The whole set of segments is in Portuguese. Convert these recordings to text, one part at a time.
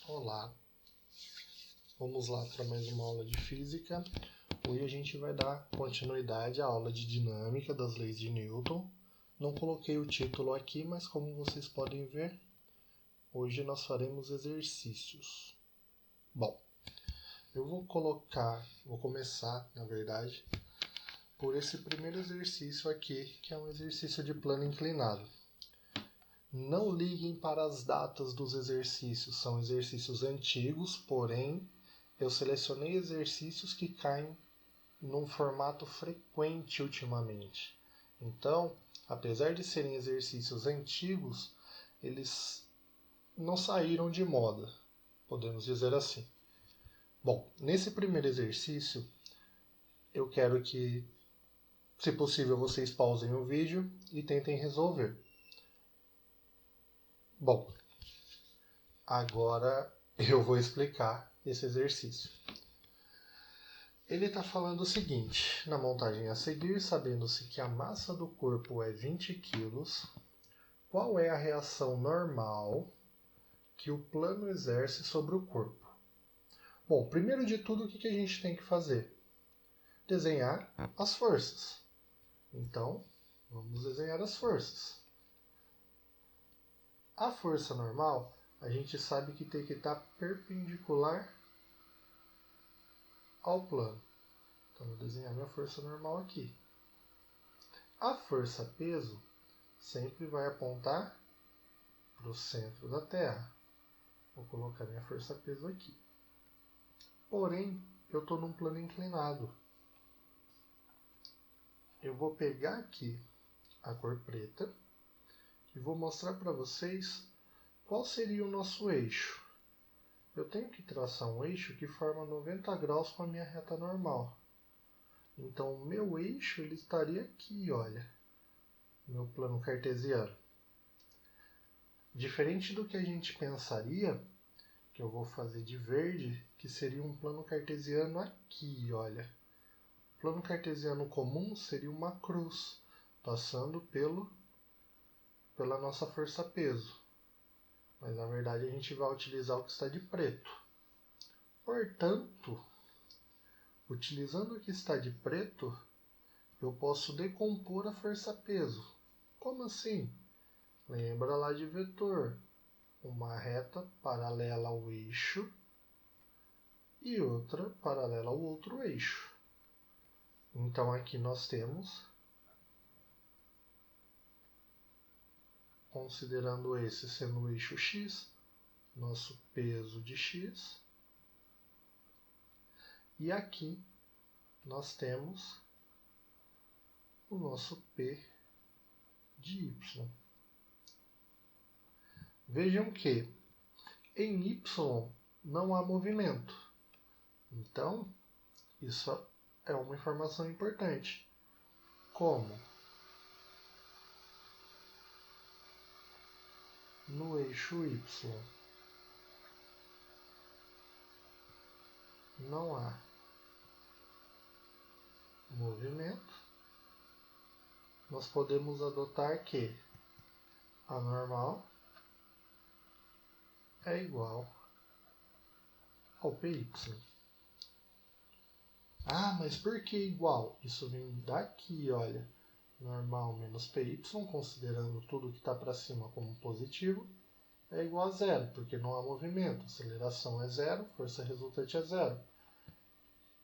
Olá, vamos lá para mais uma aula de física. Hoje a gente vai dar continuidade à aula de dinâmica das leis de Newton. Não coloquei o título aqui, mas como vocês podem ver, hoje nós faremos exercícios. Bom, eu vou começar, na verdade, por esse primeiro exercício aqui, que é um exercício de plano inclinado. Não liguem para as datas dos exercícios, são exercícios antigos, porém eu selecionei exercícios que caem num formato frequente ultimamente. Então, apesar de serem exercícios antigos, eles não saíram de moda, podemos dizer assim. Bom, nesse primeiro exercício, eu quero que, se possível, vocês pausem o vídeo e tentem resolver. Bom, agora eu vou explicar esse exercício. Ele está falando o seguinte: na montagem a seguir, sabendo-se que a massa do corpo é 20 kg, qual é a reação normal que o plano exerce sobre o corpo? Bom, primeiro de tudo, o que a gente tem que fazer? Desenhar as forças. Então, vamos desenhar as forças. A força normal, a gente sabe que tem que estar perpendicular ao plano. Então, vou desenhar minha força normal aqui. A força-peso sempre vai apontar para o centro da Terra. Vou colocar minha força-peso aqui. Porém, eu estou num plano inclinado. Eu vou pegar aqui a cor preta e vou mostrar para vocês qual seria o nosso eixo. Eu tenho que traçar um eixo que forma 90 graus com a minha reta normal. Então, o meu eixo ele estaria aqui, olha, meu plano cartesiano. Diferente do que a gente pensaria, que eu vou fazer de verde, que seria um plano cartesiano aqui, olha. O plano cartesiano comum seria uma cruz, passando pela nossa força-peso. Mas na verdade a gente vai utilizar o que está de preto. Portanto, utilizando o que está de preto, eu posso decompor a força-peso. Como assim? Lembra lá de vetor. Uma reta paralela ao eixo e outra paralela ao outro eixo. Então aqui nós temos, considerando esse sendo o eixo x, nosso peso de x. E aqui nós temos o nosso P de y. Vejam que em y não há movimento. Então, isso é uma informação importante. Como no eixo y não há movimento, nós podemos adotar que a normal é igual ao PY. Ah, mas por que igual? Isso vem daqui, olha. Normal menos PY, considerando tudo que está para cima como positivo, é igual a zero, porque não há movimento. Aceleração é zero, força resultante é zero.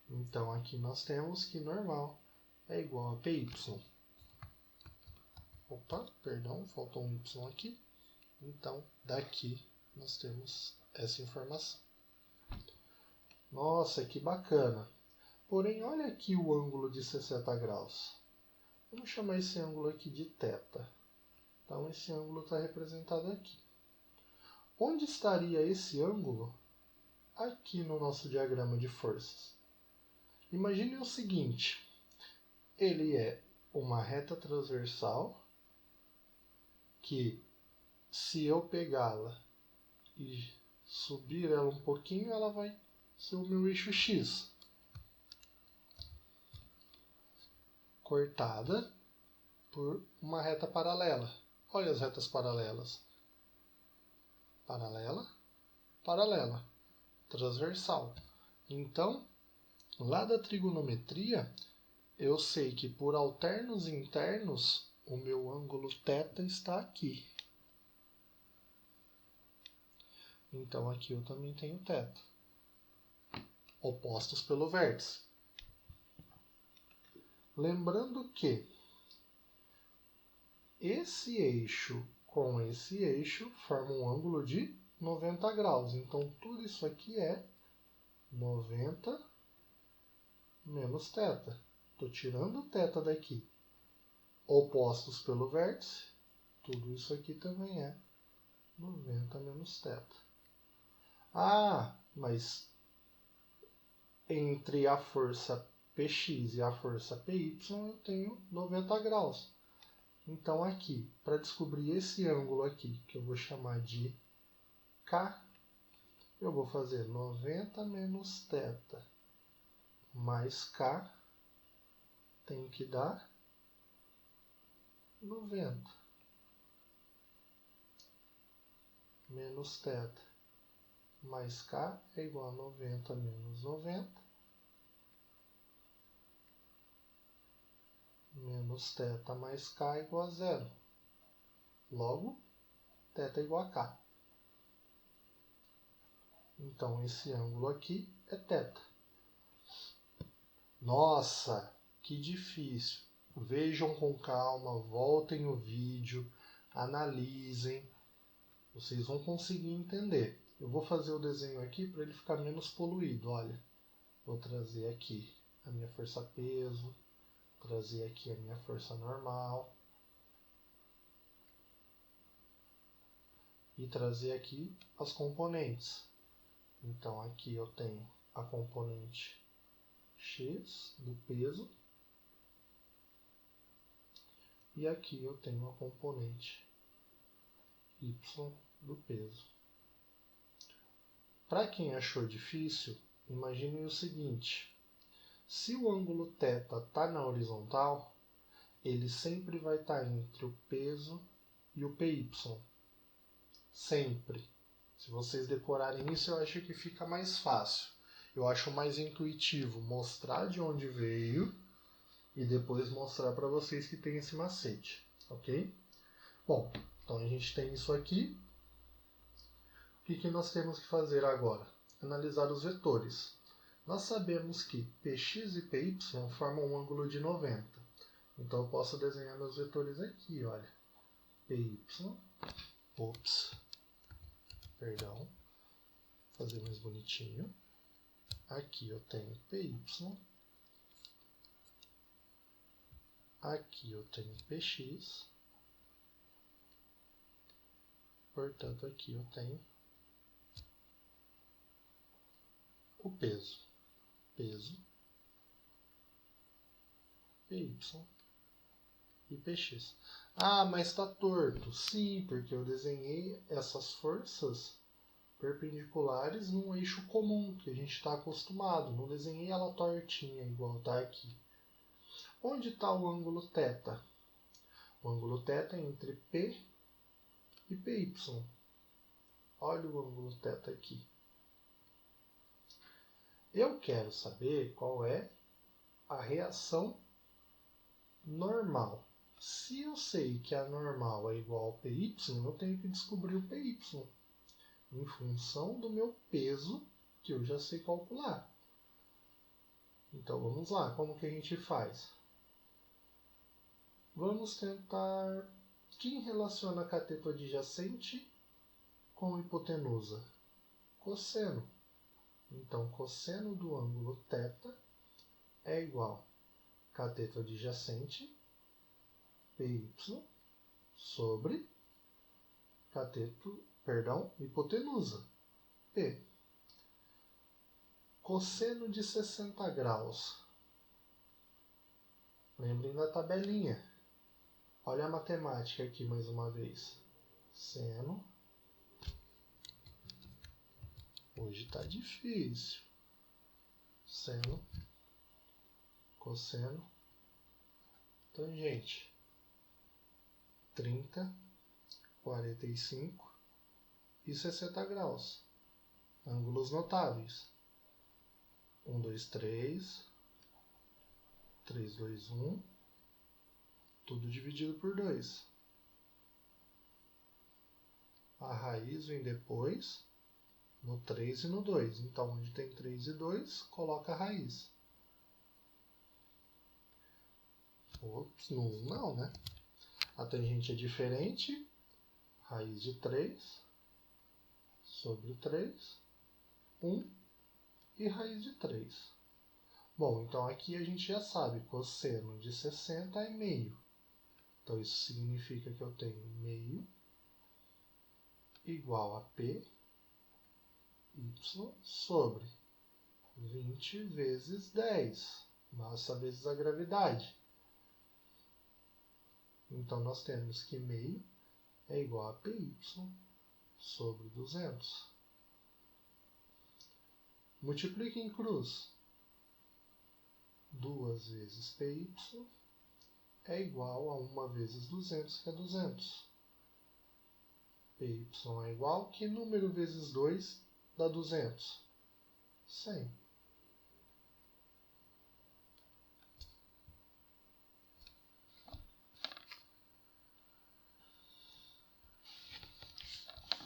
Então aqui nós temos que normal é igual a PY. Opa, perdão, faltou um Y aqui. Então, daqui nós temos essa informação. Nossa, que bacana! Porém, olha aqui o ângulo de 60 graus. Vamos chamar esse ângulo aqui de θ. Então, esse ângulo está representado aqui. Onde estaria esse ângulo? Aqui no nosso diagrama de forças. Imagine o seguinte. Ele é uma reta transversal que, se eu pegá-la e subir ela um pouquinho, ela vai ser o meu eixo x. Cortada por uma reta paralela. Olha as retas paralelas. Paralela paralela, transversal. Então, lá da trigonometria, eu sei que por alternos internos, o meu ângulo θ está aqui. Então, aqui eu também tenho θ. Opostos pelo vértice. Lembrando que esse eixo com esse eixo formam um ângulo de 90 graus. Então, tudo isso aqui é 90 menos θ. Estou tirando o θ daqui. Opostos pelo vértice, tudo isso aqui também é 90 menos θ. Ah, mas entre a força Px e a força Py eu tenho 90 graus. Então aqui, para descobrir esse ângulo aqui, que eu vou chamar de K, eu vou fazer 90 menos θ mais K tem que dar 90 menos θ mais K é igual a 90 menos 90 menos θ mais K é igual a zero. Logo, θ é igual a K. Então, esse ângulo aqui é θ. Nossa, que difícil. Vejam com calma, voltem o vídeo, analisem. Vocês vão conseguir entender. Eu vou fazer o desenho aqui para ele ficar menos poluído. Olha, vou trazer aqui a minha força-peso, trazer aqui a minha força normal e trazer aqui as componentes. Então, aqui eu tenho a componente X do peso e aqui eu tenho a componente Y do peso. Para quem achou difícil, imagine o seguinte: se o ângulo θ está na horizontal, ele sempre vai estar entre o peso e o PY. Sempre. Se vocês decorarem isso, eu acho que fica mais fácil. Eu acho mais intuitivo mostrar de onde veio e depois mostrar para vocês que tem esse macete, ok? Bom, então a gente tem isso aqui. O que nós temos que fazer agora? Analisar os vetores. Nós sabemos que Px e Py formam um ângulo de 90. Então eu posso desenhar meus vetores aqui, olha. Py, perdão, fazer mais bonitinho. Aqui eu tenho Py, aqui eu tenho Px, portanto aqui eu tenho o peso, Py e Px. Ah, mas está torto. Sim, porque eu desenhei essas forças perpendiculares num eixo comum, que a gente está acostumado. Não desenhei ela tortinha, igual está aqui. Onde está o ângulo θ? O ângulo θ é entre P e Py. Olha o ângulo θ aqui. Eu quero saber qual é a reação normal. Se eu sei que a normal é igual ao Py, eu tenho que descobrir o Py em função do meu peso, que eu já sei calcular. Então vamos lá, como que a gente faz? Vamos tentar... Quem relaciona a cateto adjacente com hipotenusa? Cosseno. Então, cosseno do ângulo θ é igual a cateto adjacente Py sobre hipotenusa, P. Cosseno de 60 graus. Lembrem da tabelinha. Olha a matemática aqui mais uma vez. Seno. Hoje está difícil. Seno, cosseno, tangente. 30, 45 e 60 graus. ângulos notáveis. 1, 2, 3, 3, 2, 1, tudo dividido por 2. A raiz vem depois, no 3 e no 2. Então, onde tem 3 e 2, coloca a raiz. Ops, no 1 não, né? A tangente é diferente. Raiz de 3 sobre 3, 1 e raiz de 3. Bom, então aqui a gente já sabe, cosseno de 60 é meio. Então isso significa que eu tenho meio igual a P y sobre 20 vezes 10, massa vezes a gravidade. Então nós temos que meio é igual a PY sobre 200. Multiplique em cruz. 2 vezes PY é igual a 1 vezes 200, que é 200. PY é igual, que número vezes 2 dá 200? 100.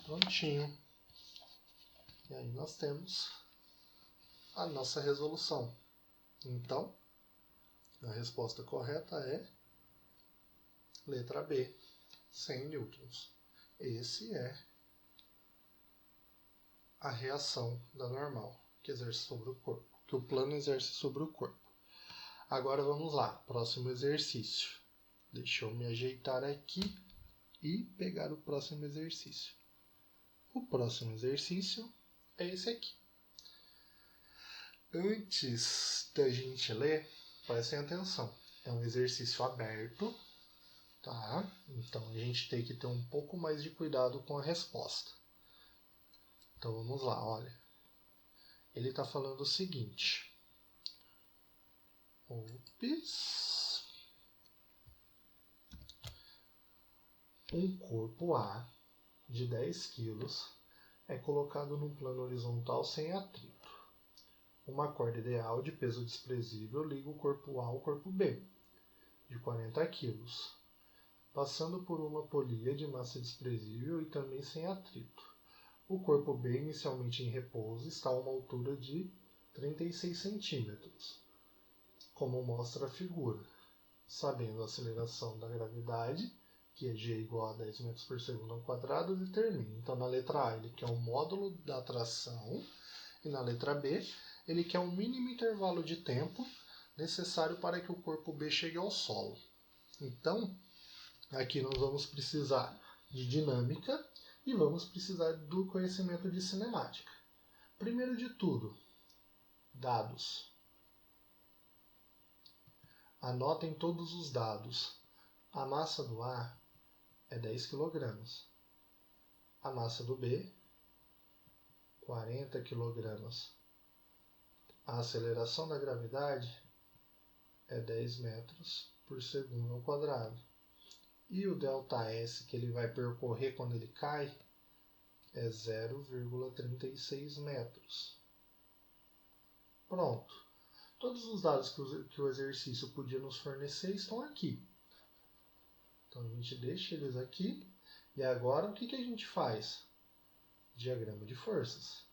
Prontinho. E aí nós temos a nossa resolução. Então, a resposta correta é letra B, 100 newtons. Esse é a reação da normal que exerce sobre o corpo, que o plano exerce sobre o corpo. Agora vamos lá, próximo exercício. Deixa eu me ajeitar aqui e pegar o próximo exercício. O próximo exercício é esse aqui. Antes da gente ler, prestem atenção. É um exercício aberto, tá? Então a gente tem que ter um pouco mais de cuidado com a resposta. Então vamos lá, olha. Ele está falando o seguinte. Ops. Um corpo A de 10 kg é colocado num plano horizontal sem atrito. Uma corda ideal de peso desprezível liga o corpo A ao corpo B, de 40 kg, passando por uma polia de massa desprezível e também sem atrito. O corpo B, inicialmente em repouso, está a uma altura de 36 centímetros, como mostra a figura, sabendo a aceleração da gravidade, que é G igual a 10 metros por segundo ao quadrado, determina. Então, na letra A, ele quer o módulo da tração, e na letra B, ele quer o mínimo intervalo de tempo necessário para que o corpo B chegue ao solo. Então, aqui nós vamos precisar de dinâmica e vamos precisar do conhecimento de cinemática. Primeiro de tudo, dados. Anotem todos os dados. A massa do A é 10 kg. A massa do B, 40 kg. A aceleração da gravidade é 10 metros por segundo ao quadrado. E o ΔS que ele vai percorrer quando ele cai é 0,36 metros. Pronto. Todos os dados que o exercício podia nos fornecer estão aqui. Então a gente deixa eles aqui. E agora o que a gente faz? Diagrama de forças.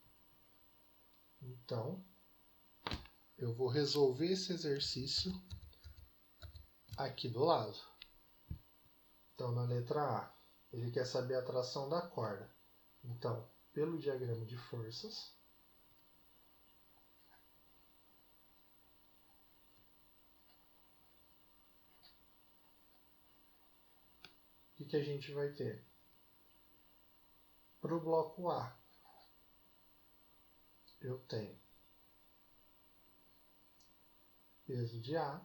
Então, eu vou resolver esse exercício aqui do lado. Então, na letra A, ele quer saber a tração da corda. Então, pelo diagrama de forças, o que a gente vai ter? Para o bloco A, eu tenho peso de A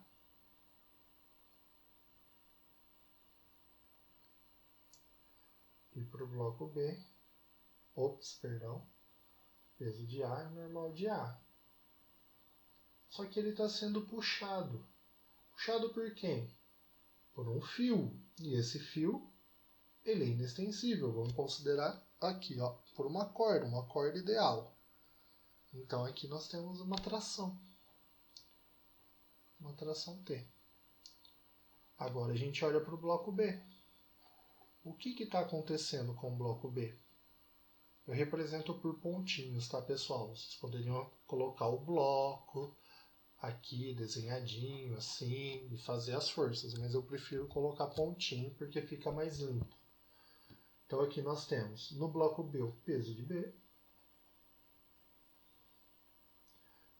e para o bloco B, peso de A e normal de A. Só que ele está sendo puxado. Puxado por quem? Por um fio. E esse fio, ele é inextensível. Vamos considerar aqui, ó, por uma corda ideal. Então aqui nós temos uma tração T. Agora a gente olha para o bloco B. O que está acontecendo com o bloco B? Eu represento por pontinhos, tá, pessoal? Vocês poderiam colocar o bloco aqui desenhadinho, assim, e fazer as forças, mas eu prefiro colocar pontinho porque fica mais limpo. Então aqui nós temos no bloco B o peso de B.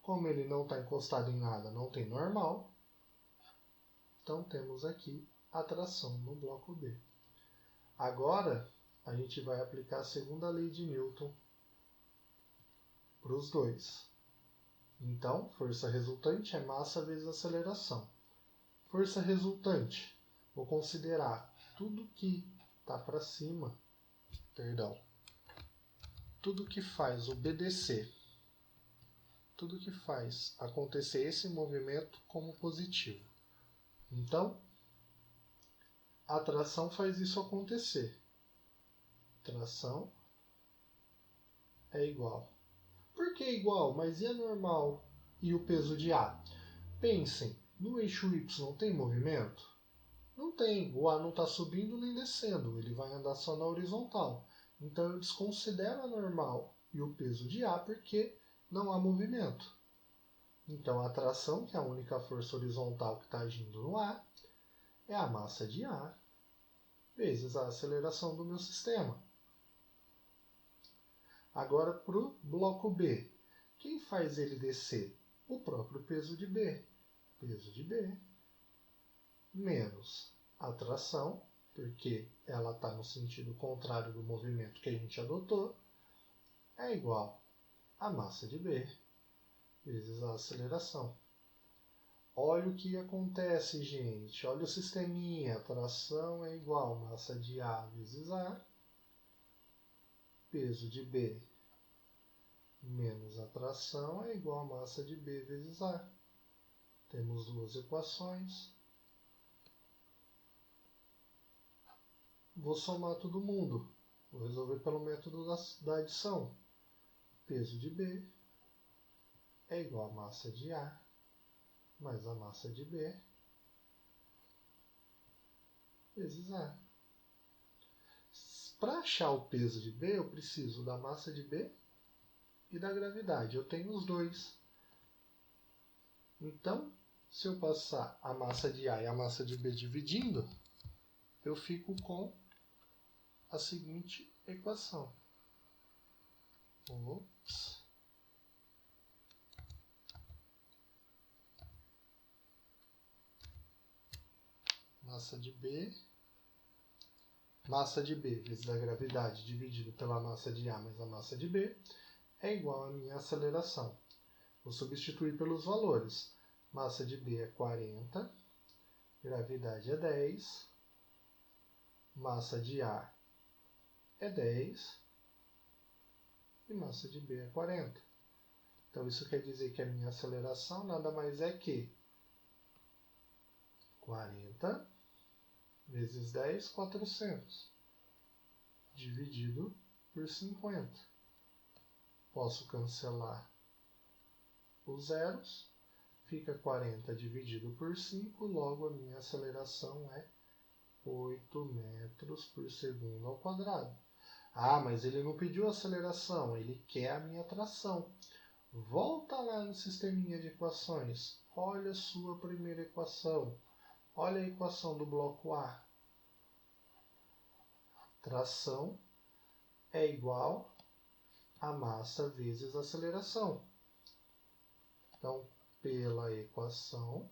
Como ele não está encostado em nada, não tem normal. Então temos aqui a tração no bloco B. Agora a gente vai aplicar a segunda lei de Newton para os dois. Então, força resultante é massa vezes aceleração. Força resultante, vou considerar tudo que está para cima, tudo que faz o B descer, tudo que faz acontecer esse movimento como positivo. Então, a tração faz isso acontecer. Tração é igual. Por que igual? Mas e a normal e o peso de A? Pensem, no eixo Y tem movimento? Não tem. O A não está subindo nem descendo. Ele vai andar só na horizontal. Então eu desconsidero a normal e o peso de A porque não há movimento. Então a tração, que é a única força horizontal que está agindo no A, é a massa de A vezes a aceleração do meu sistema. Agora para o bloco B. Quem faz ele descer? O próprio peso de B. Peso de B menos a tração, porque ela está no sentido contrário do movimento que a gente adotou, é igual a massa de B vezes a aceleração. Olha o que acontece, gente. Olha o sisteminha. A tração é igual a massa de A vezes A, peso de B menos a tração é igual a massa de B vezes A. Temos duas equações. Vou somar todo mundo. Vou resolver pelo método da adição. Peso de B é igual a massa de A mais a massa de B vezes A. Para achar o peso de B, eu preciso da massa de B e da gravidade. Eu tenho os dois. Então, se eu passar a massa de A e a massa de B dividindo, eu fico com a seguinte equação. Massa de B vezes a gravidade dividido pela massa de A mais a massa de B é igual à minha aceleração. Vou substituir pelos valores. Massa de B é 40, gravidade é 10, massa de A é 10 e massa de B é 40. Então isso quer dizer que a minha aceleração nada mais é que 40 vezes 10, 400, dividido por 50. Posso cancelar os zeros, fica 40 dividido por 5, logo a minha aceleração é 8 metros por segundo ao quadrado. Ah, mas ele não pediu aceleração, ele quer a minha tração. Volta lá no sisteminha de equações, olha a sua primeira equação. Olha a equação do bloco A. Tração é igual a massa vezes a aceleração. Então, pela equação,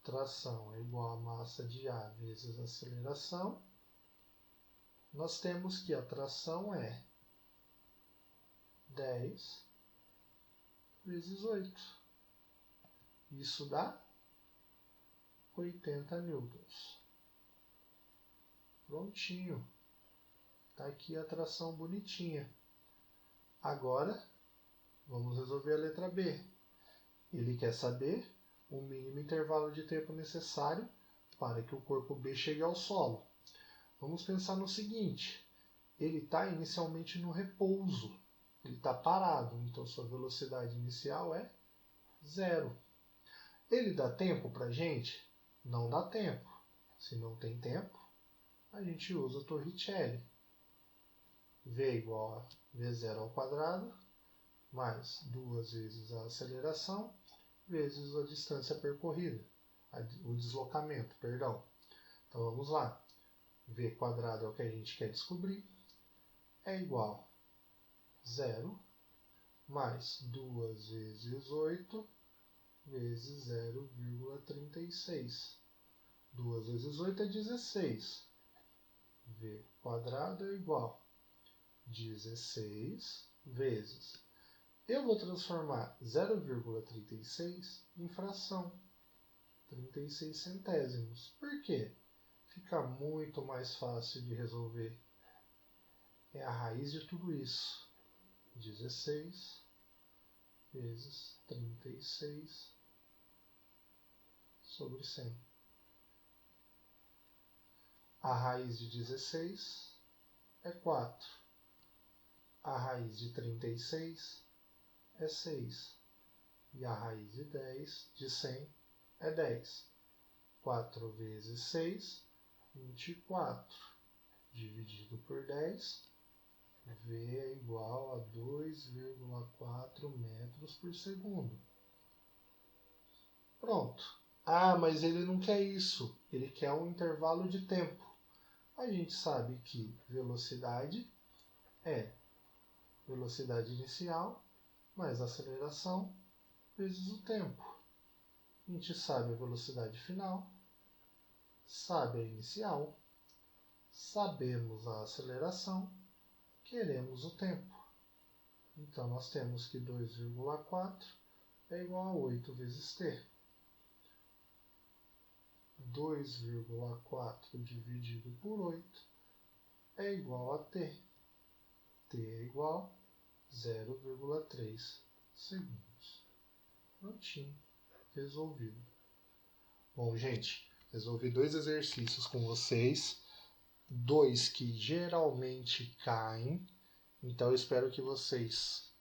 tração é igual a massa de A vezes a aceleração. Nós temos que a tração é 10 vezes 8. Isso dá 80 newtons. Prontinho. Está aqui a tração bonitinha. Agora, vamos resolver a letra B. Ele quer saber o mínimo intervalo de tempo necessário para que o corpo B chegue ao solo. Vamos pensar no seguinte, ele está inicialmente no repouso, ele está parado, então sua velocidade inicial é 0. Ele dá tempo para a gente? Não dá tempo. Se não tem tempo, a gente usa o Torricelli. V igual a V0 ao quadrado, mais 2 vezes a aceleração, vezes a distância percorrida, o deslocamento, perdão. Então vamos lá. V quadrado é o que a gente quer descobrir, é igual a 0 mais 2 vezes 8 vezes 0,36. 2 vezes 8 é 16. V quadrado é igual a 16 vezes. Eu vou transformar 0,36 em fração. 36 centésimos. Por quê? Fica muito mais fácil de resolver. É a raiz de tudo isso. 16 vezes 36 sobre 100. A raiz de 16 é 4. A raiz de 36 é 6. E a raiz de 10 de 100 é 10. 4 vezes 6, 24. Dividido por 10, V é igual a 2,4 metros por segundo. Pronto. Ah, mas ele não quer isso. Ele quer um intervalo de tempo. A gente sabe que velocidade é velocidade inicial mais aceleração vezes o tempo. A gente sabe a velocidade final, sabe a inicial, sabemos a aceleração, queremos o tempo. Então nós temos que 2,4 é igual a 8 vezes t. 2,4 dividido por 8 é igual a t. T é igual a 0,3 segundos. Prontinho, resolvido. Bom, gente, resolvi 2 exercícios com vocês. 2 que geralmente caem. Então eu espero que vocês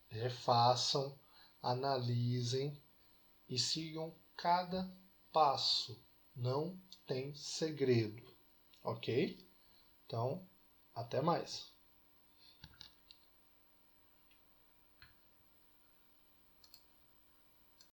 refaçam, analisem e sigam cada passo. Não tem segredo, ok? Então, até mais.